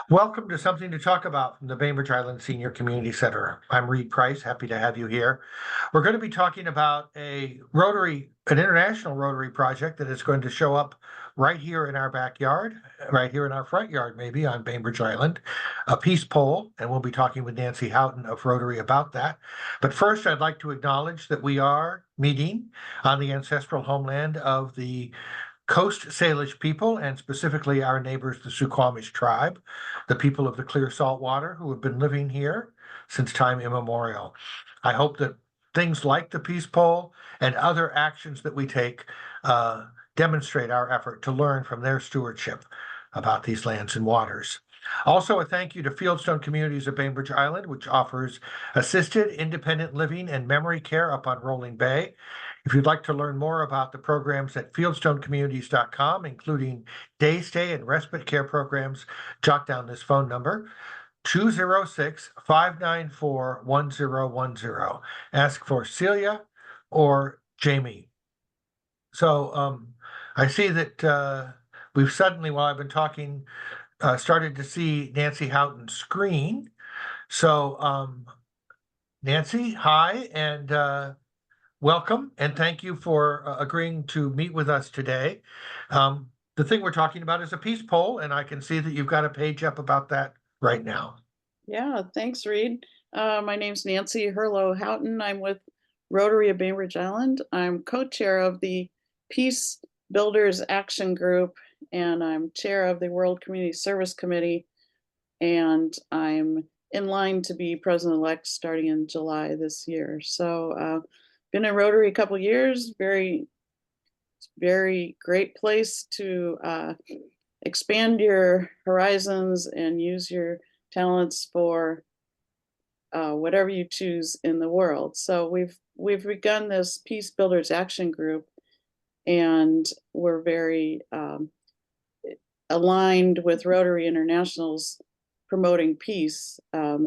Welcome to Something to Talk About from the Bainbridge Island Senior Community Center. I'm Reed Price, happy to have you here. We're going to be talking about an international Rotary project that is going to show up right here in our backyard, right here in our front yard, maybe on Bainbridge Island, a peace pole, and we'll be talking with Nancy Houghton of Rotary about that. But first, I'd like to acknowledge that we are meeting on the ancestral homeland of the Coast Salish people, and specifically our neighbors, the Suquamish tribe, the people of the clear salt water who have been living here since time immemorial. I hope that things like the Peace Pole and other actions that we take demonstrate our effort to learn from their stewardship about these lands and waters. Also, a thank you to Fieldstone Communities of Bainbridge Island, which offers assisted independent living and memory care up on Rolling Bay. If you'd like to learn more about the programs at fieldstonecommunities.com, including day stay and respite care programs, jot down this phone number, 206-594-1010. Ask for Celia or Jamie. So I see that we've suddenly, while I've been talking, started to see Nancy Houghton's screen. So Nancy, hi, and welcome, and thank you for agreeing to meet with us today. The thing we're talking about is a peace poll, and I can see that you've got a page up about that right now. Yeah, thanks, Reed. My name's Nancy Herlo Houghton. I'm with Rotary of Bainbridge Island. I'm co-chair of the Peace Builders Action Group, and I'm chair of the World Community Service Committee, and I'm in line to be president-elect starting in July this year. So been in Rotary a couple years, very great place to expand your horizons and use your talents for whatever you choose in the world. So we've begun this Peace Builders Action Group, and we're very aligned with Rotary International's promoting peace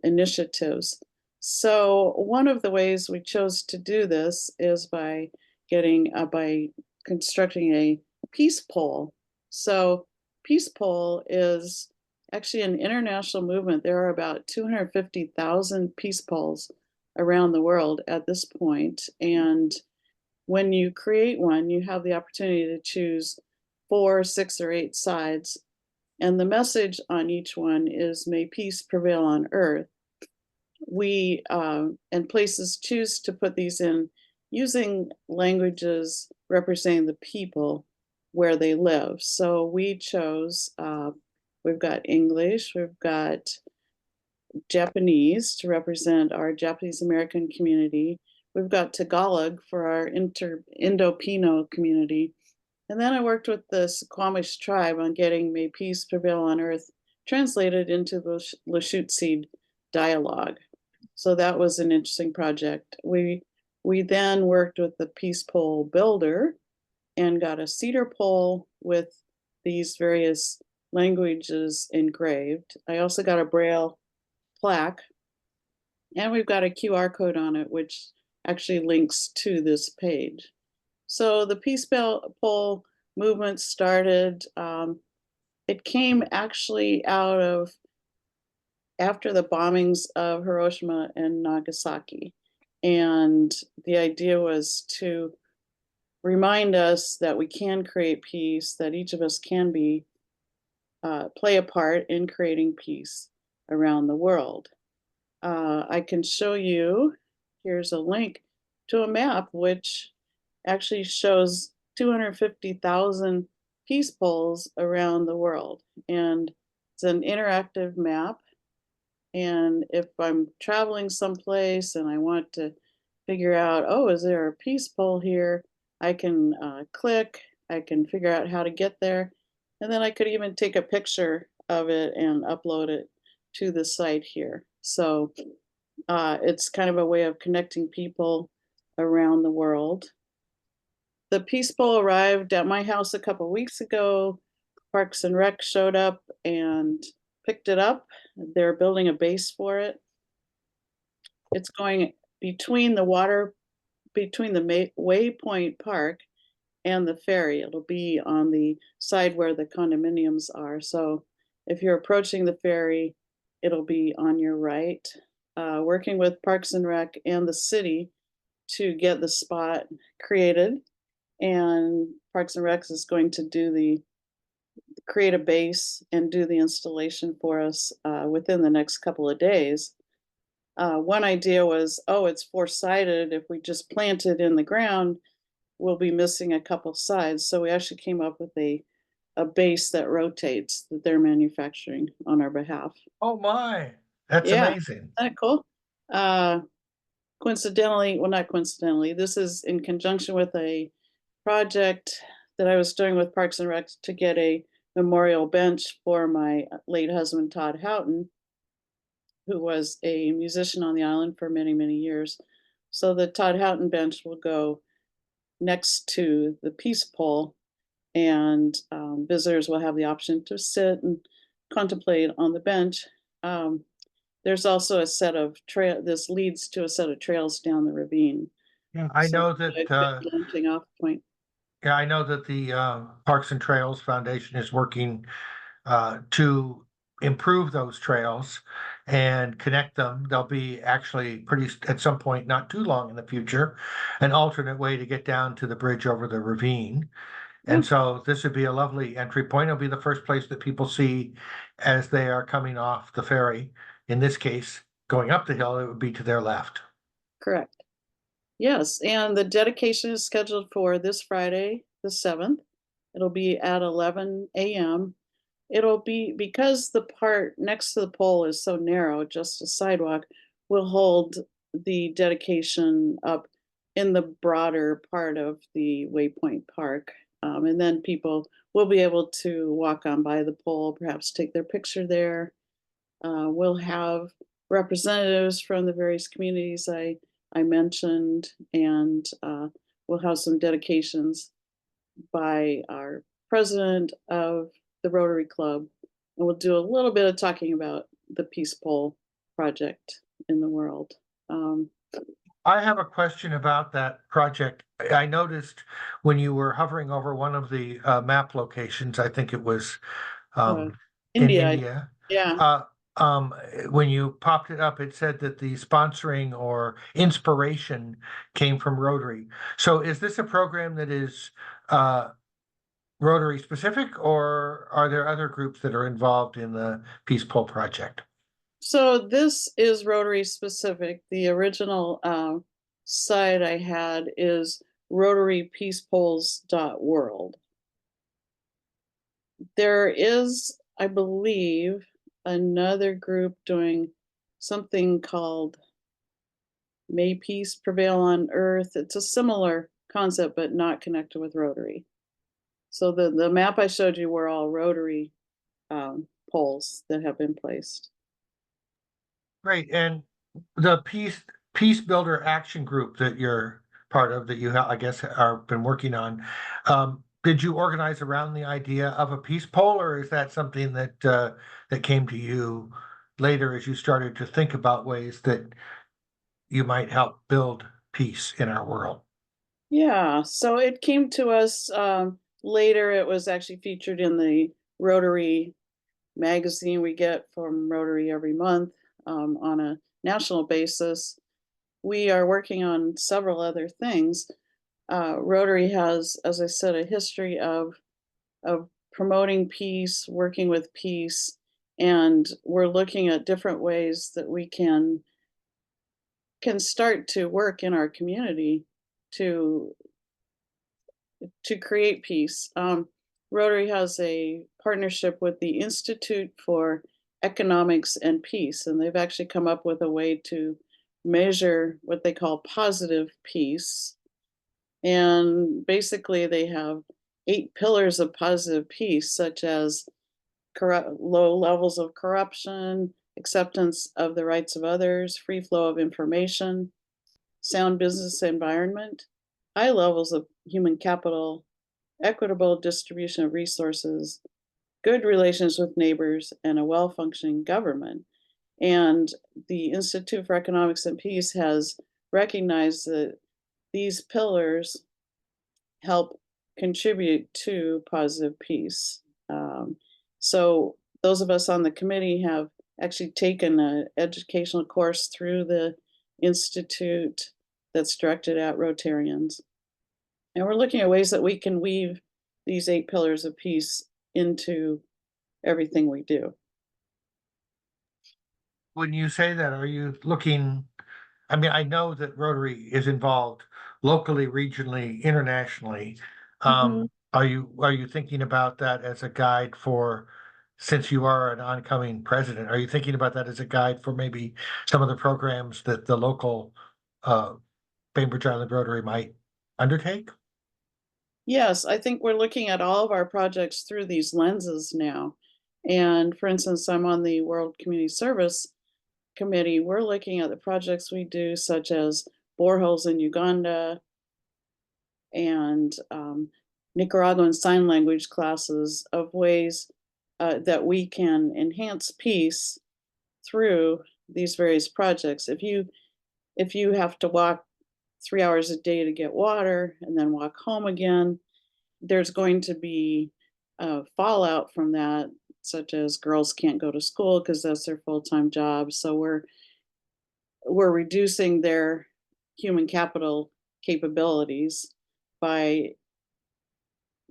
initiatives. So one of the ways we chose to do this is by constructing a peace pole. So peace pole is actually an international movement. There are about 250,000 peace poles around the world at this point. And when you create one, you have the opportunity to choose 4, 6, or 8 sides. And the message on each one is, may peace prevail on earth. We and places choose to put these in using languages representing the people where they live. So we chose, we've got English, we've got Japanese to represent our Japanese American community. We've got Tagalog for our Indo-Pino community. And then I worked with the Suquamish tribe on getting May Peace Prevail on Earth translated into the Lushootseed dialogue. So that was an interesting project. We then worked with the peace pole builder and got a cedar pole with these various languages engraved. I also got a Braille plaque, and we've got a QR code on it, which actually links to this page. So the peace pole movement started. It came actually out of after the bombings of Hiroshima and Nagasaki. And the idea was to remind us that we can create peace, that each of us can play a part in creating peace around the world. I can show you, here's a link to a map which actually shows 250,000 peace poles around the world. And it's an interactive map. And if I'm traveling someplace and I want to figure out, oh, is there a peace pole here? I can click, I can figure out how to get there. And then I could even take a picture of it and upload it to the site here. So it's kind of a way of connecting people around the world. The peace pole arrived at my house a couple weeks ago. Parks and Rec showed up and picked it up. They're building a base for it. It's going between the Waypoint Park and the ferry. It'll be on the side where the condominiums are. So If you're approaching the ferry, it'll be on your right. Working with Parks and Rec and the city to get the spot created, and Parks and Rec is going to do the create a base and do the installation for us within the next couple of days. One idea was, oh, it's four-sided. If we just plant it in the ground, we'll be missing a couple sides. So we actually came up with a base that rotates that they're manufacturing on our behalf. Oh my, that's Yeah, amazing. isn't that cool? Uh, Coincidentally, well, not coincidentally, this is in conjunction with a project that I was doing with Parks and Rec to get a memorial bench for my late husband, Todd Houghton, who was a musician on the island for many, many years. So the Todd Houghton bench will go next to the peace pole, and visitors will have the option to sit and contemplate on the bench. Um, there's also a set of trail. This leads to a set of trails down the ravine. Yeah, I So know a that, good launching off point. yeah, I know that the Parks and Trails Foundation is working to improve those trails and connect them. There'll be actually at some point, not too long in the future, an alternate way to get down to the bridge over the ravine. Yeah, And so this would be a lovely entry point. It'll be the first place that people see as they are coming off the ferry. In this case, going up the hill, it would be to their left. correct. Yes, and the dedication is scheduled for this Friday, the 7th. It'll be at 11 a.m. It'll be because the part next to the pole is so narrow, just a sidewalk, will hold the dedication up in the broader part of the Waypoint Park. And then people will be able to walk on by the pole, perhaps take their picture there. We'll have representatives from the various communities I mentioned, and we'll have some dedications by our president of the Rotary Club, and we'll do a little bit of talking about the Peace Pole project in the world. Um, I have a question about that project. I noticed when you were hovering over one of the map locations, I think it was uh, um, in India, India. yeah. Uh, um, when you popped it up, it said that the sponsoring or inspiration came from Rotary. So is this a program that is uh, Rotary specific, or are there other groups that are involved in the Peace Pole project? So this is Rotary specific. The original site I had is rotarypeacepoles.world. There is, I believe, another group doing something called May Peace Prevail on Earth. It's a similar concept, but not connected with Rotary. So the map I showed you were all Rotary poles that have been placed. Great. And the Peace Builder Action Group that you're part of, that you I guess are been working on, did you organize around the idea of a peace pole, or is that something that came to you later as you started to think about ways that you might help build peace in our world? Yeah, so it came to us later. It was actually featured in the Rotary magazine we get from Rotary every month on a national basis. We are working on several other things. Rotary has, as I said, a history of promoting peace, working with peace, and we're looking at different ways that we can start to work in our community to create peace. Rotary has a partnership with the Institute for Economics and Peace, and they've actually come up with a way to measure what they call positive peace. And basically, they have 8 pillars of positive peace, such as low levels of corruption, acceptance of the rights of others, free flow of information, sound business environment, high levels of human capital, equitable distribution of resources, good relations with neighbors, and a well functioning government. And the Institute for Economics and Peace has recognized that these pillars help contribute to positive peace. So those of us on the committee have actually taken an educational course through the institute that's directed at Rotarians. And we're looking at ways that we can weave these 8 pillars of peace into everything we do. When you say that, are you looking, I mean, I know that Rotary is involved locally, regionally, internationally. Mhm. Are you thinking about that as a guide for, since you are an oncoming president, are you thinking about that as a guide for maybe some of the programs that the local Bainbridge Island Rotary might undertake? Yes, I think we're looking at all of our projects through these lenses now. And for instance, I'm on the World Community Service Committee. We're looking at the projects we do, such as boreholes in Uganda and Nicaraguan Sign Language classes, of ways that we can enhance peace through these various projects. If you have to walk 3 hours a day to get water and then walk home again, there's going to be fallout from that, such as girls can't go to school because that's their full-time job. So we're reducing their human capital capabilities by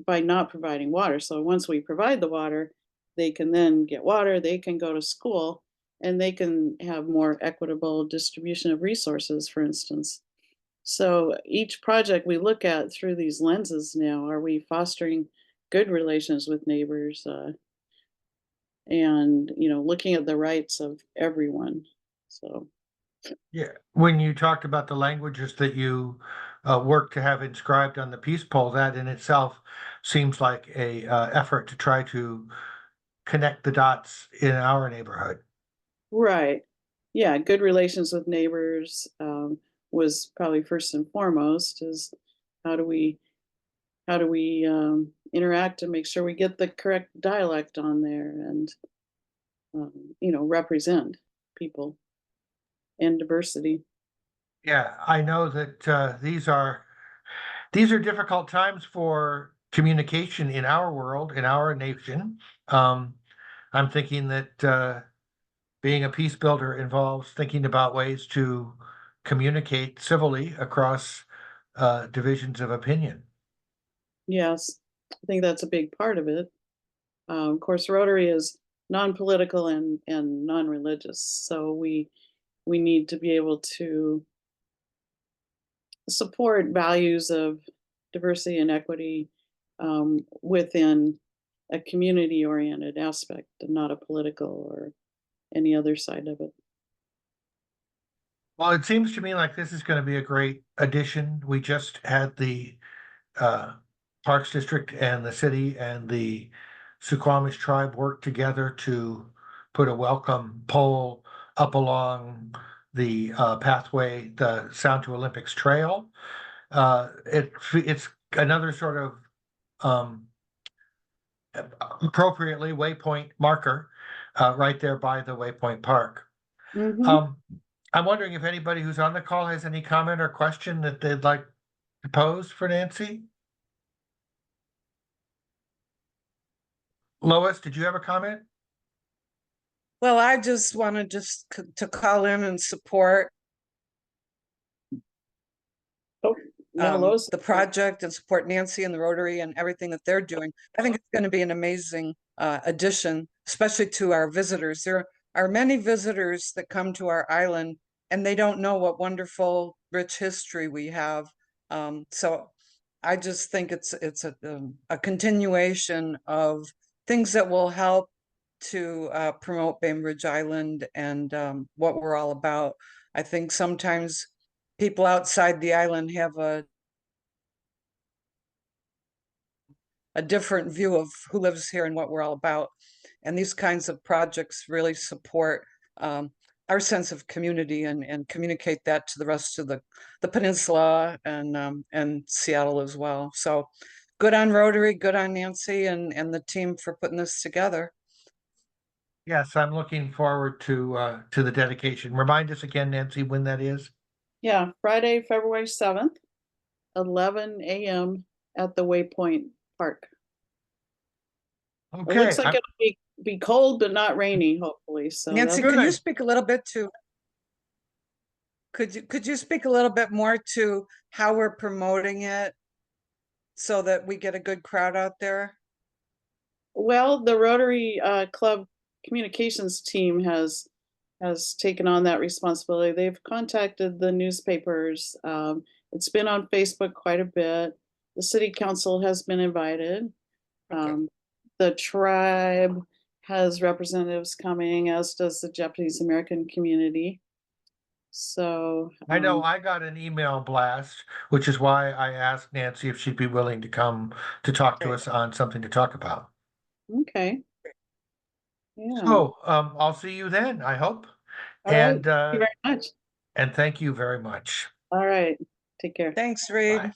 not providing water. So once we provide the water, they can then get water, they can go to school, and they can have more equitable distribution of resources, for instance. So each project we look at through these lenses now. Are we fostering good relations with neighbors, and looking at the rights of everyone? So Yeah, when you talked about the languages that you work to have inscribed on the peace pole, that in itself seems like a effort to try to connect the dots in our neighborhood. right, yeah, good relations with neighbors was probably first and foremost. Is how do we interact and make sure we get the correct dialect on there, and represent people and diversity. Yeah, I know that these are difficult times for communication in our world, in our nation. Um, I'm thinking that being a peace builder involves thinking about ways to communicate civilly across divisions of opinion. Yes, I think that's a big part of it. Of course, Rotary is non-political and non-religious, so we need to be able to support values of diversity and equity within a community-oriented aspect, and not a political or any other side of it. Well, it seems to me like this is going to be a great addition. We just had the uh, Parks District and the city and the Suquamish tribe work together to put a welcome pole up along the pathway, the Sound to Olympics Trail. It's another sort of um, appropriately waypoint marker right there by the Waypoint Park. Hmm. Um, I'm wondering if anybody who's on the call has any comment or question that they'd like to pose for Nancy. Lois, did you have a comment? Well, I just wanted to call in and support Oh, now Lois. the project and support Nancy and the Rotary and everything that they're doing. I think it's going to be an amazing addition, especially to our visitors. There are many visitors that come to our island and they don't know what wonderful, rich history we have. So I just think it's a continuation of things that will help to promote Bainbridge Island and what we're all about. I think sometimes people outside the island have a different view of who lives here and what we're all about. And these kinds of projects really support our sense of community and communicate that to the rest of the peninsula and Seattle as well. So good on Rotary, good on Nancy and the team for putting this together. Yes, I'm looking forward to the dedication. Remind us again, Nancy, when that is. Yeah, Friday, February 7th, 11 a.m. at the Waypoint Park. It Okay, looks like it'll be be cold, but not rainy, hopefully, so Nancy, that's can you Good. speak a little bit to, could you speak a little bit more to how we're promoting it so that we get a good crowd out there? well, the Rotary Club communications team has taken on that responsibility. They've contacted the newspapers. It's been on Facebook quite a bit. The city council has been invited. Okay. The tribe has representatives coming, as does the Japanese American community. So I know I got an email blast, which is why I asked Nancy if she'd be willing to come to talk to Great. us on something to talk about. okay, yeah, So, I'll see you then, I hope. all right. And, Thank you very much. and thank you very much. All right, take care. Thanks, Reed. Bye.